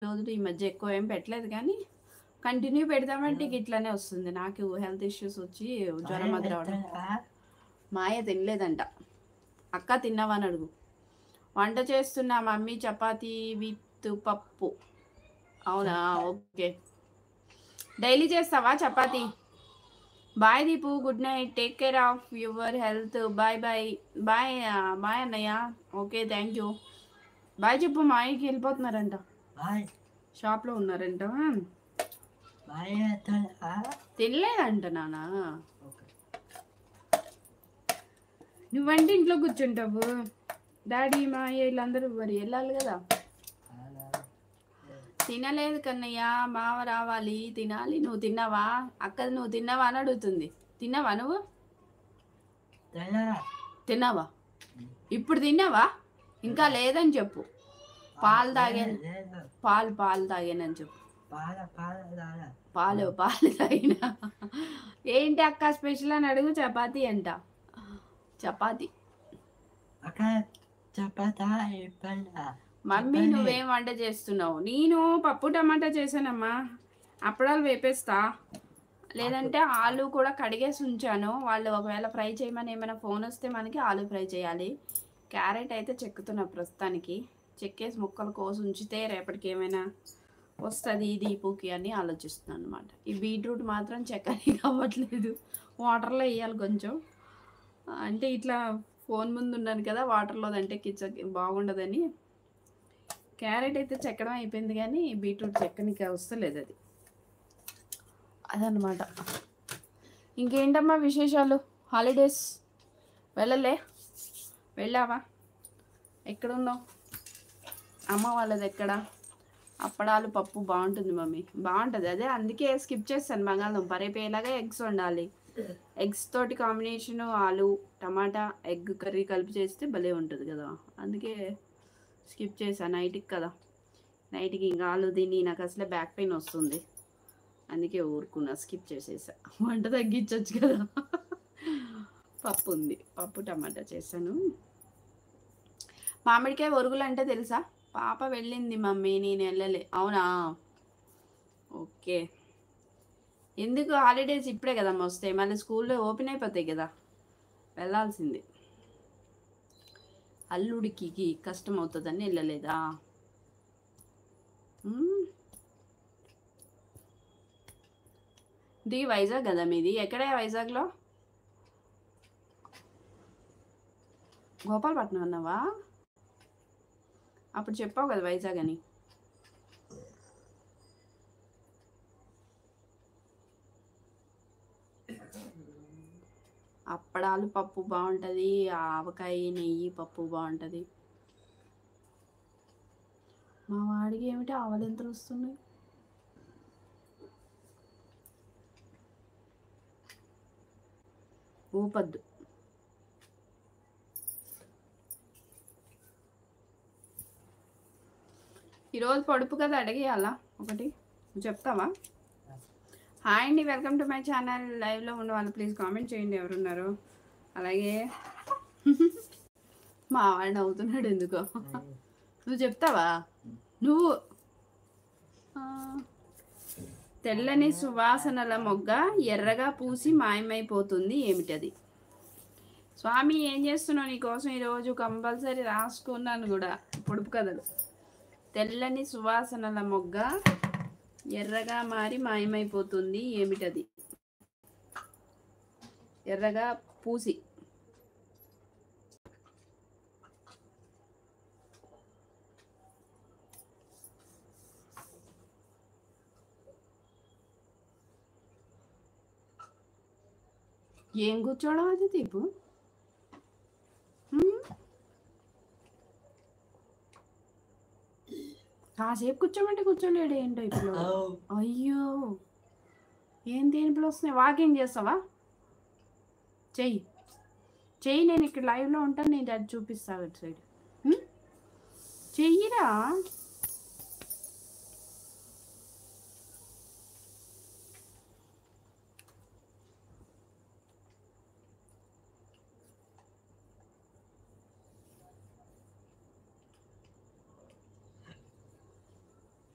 రోజులు ఈ మధ్య ఎక్కువ ఏం పెట్టలేదు కానీ కంటిన్యూ పెడదామంటే ఇట్లానే వస్తుంది. నాకు హెల్త్ ఇష్యూస్ వచ్చి జ్వరం అది రావడం. మాయ తినలేదంట. అక్క తిన్నావా అని అడుగు. వంట చేస్తున్నా మమ్మీ, చపాతీ విత్ పప్పు. అవునా, ఓకే. డైలీ చేస్తావా చపాతీ? Bye Deepu, good night, take care of your health. Bye bye. Bye bye అన్నయ్య. Okay, thank you. బాయ్ చెప్పు. మాయకి వెళ్ళిపోతున్నారంట, షాప్లో ఉన్నారంట. తినలేదంట నాన్న. నువ్వంటే ఇంట్లో కూర్చుంటావు, డాడీ మాయ వీళ్ళందరూ మరి వెళ్ళాలి కదా. తినలేదు కన్నయ్య, మావ రావాలి, తినాలి. నువ్వు తిన్నావా? అక్కది నువ్వు తిన్నావా అని అడుగుతుంది. తిన్నావా నువ్వు? తిన్నావా? ఇప్పుడు తిన్నావా? ఇంకా లేదని చెప్పు. పాలు తాగాను, పాలు తాగానని చెప్పు. పాలు తాగినా. ఏంటి అక్క స్పెషల్ అని అడుగు. చపాతీ అంట, చపాతీ. మమ్మీ నువ్వేం వంట చేస్తున్నావు? నేను పప్పు టమాటా చేశానమ్మా. అప్పడాలు వేపేస్తా, లేదంటే ఆలు కూడా కడిగేసి ఉంచాను. వాళ్ళు ఒకవేళ ఫ్రై చేయమని ఏమైనా ఫోన్ వస్తే మనకి ఆలు ఫ్రై చేయాలి. క్యారెట్ అయితే చెక్కుతున్నా ప్రస్తుతానికి. చెక్కేసి ముక్కలు కోసి ఉంచితే రేపటికి ఏమైనా వస్తుంది దీపుకి అని ఆలోచిస్తున్నాను అనమాట. ఈ బీట్రూట్ మాత్రం చెక్కని అవ్వట్లేదు, వాటర్లో వేయాలి కొంచెం. అంటే ఇట్లా ఫోన్ ముందు ఉన్నాను కదా, వాటర్లో అంటే బాగుండదని. క్యారెట్ అయితే చెక్కడం అయిపోయింది కానీ బీట్రూట్ చెక్కనికి వస్తలేదు, అదనమాట. ఇంకేంటమ్మా విశేషాలు? హాలిడేస్ వెళ్ళావా? ఎక్కడున్నావు? అమ్మ వాళ్ళది ఎక్కడ? అప్పడాలు పప్పు బాగుంటుంది మమ్మీ, బాగుంటుంది. అదే అందుకే స్కిప్ చేస్తాను. బంగాళదుంప రేపు ఎలాగా ఎగ్స్ వండాలి. ఎగ్స్ తోటి కాంబినేషను ఆలు టమాటా ఎగ్ కర్రీ కలిపి చేస్తే భలే ఉంటుంది కదా, అందుకే స్కిప్ చేశాను. నైట్కి కదా, నైట్కి ఇంకా ఆలు తిని నాకు అసలే బ్యాక్ పెయిన్ వస్తుంది, అందుకే ఊరుకున్నా, స్కిప్ చేసేసా. వంట తగ్గించవచ్చు కదా. పప్పు ఉంది, పప్పు టమాటా చేశాను. మామిడికాయ ఒరుగులు అంటే తెలుసా? పాప వెళ్ళింది మమ్మీ, నేను వెళ్ళలే. అవునా, ఓకే. ఎందుకు హాలిడేస్ ఇప్పుడే కదమ్మా వస్తాయి, మళ్ళీ స్కూల్లో ఓపెన్ అయిపోతాయి కదా, వెళ్ళాల్సింది. అల్లుడికి కష్టం అవుతుందని వెళ్ళలేదా? ఇది వైజాగ్ కదా మీది? ఎక్కడే వైజాగ్లో? గోపాలపట్నం అన్నావా? అప్పుడు చెప్పావు కదా వైజాగ్ అని. అప్పడాలు పప్పు బాగుంటుంది, ఆవకాయ నెయ్యి పప్పు బాగుంటుంది. మా వాడికి ఏమిటి ఆవలింతలు వస్తున్నాయి? ఊపద్దు. ఈరోజు పొడుపు కదా అడిగేయాలా ఒకటి, నువ్వు చెప్తావా? హాయ్ అండి, వెల్కమ్ టు మై ఛానల్. లైవ్లో ఉన్న వాళ్ళు ప్లీజ్ కామెంట్ చేయండి ఎవరున్నారు. అలాగే మా వాడిని నవ్వుతున్నాడు ఎందుకో. నువ్వు చెప్తావా? నువ్వు తెల్లని సువాసనల మొగ్గ ఎర్రగా పూసి మాయమైపోతుంది, ఏమిటది? స్వామి ఏం చేస్తున్నావు? నీకోసం ఈరోజు కంపల్సరీ రాసుకున్నాను కూడా పొడుపు కథలు. తెల్లని సువాసనల మొగ్గ ఎర్రగా మారి మాయమైపోతుంది, ఏమిటది? ఎర్రగా పూసి. ఏం కూర్చోవడం అది దీపు? కాసేపు కూర్చోమంటే కూర్చోలేడు ఏంటో ఇప్పుడు. అయ్యో, ఏం తేనిపులు వస్తున్నాయి? వాకింగ్ చేస్తావా? చెయ్యి, నేను ఇక్కడ లైవ్లో ఉంటాను, నేను అది చూపిస్తాను అటు సైడ్. చెయ్యిరా.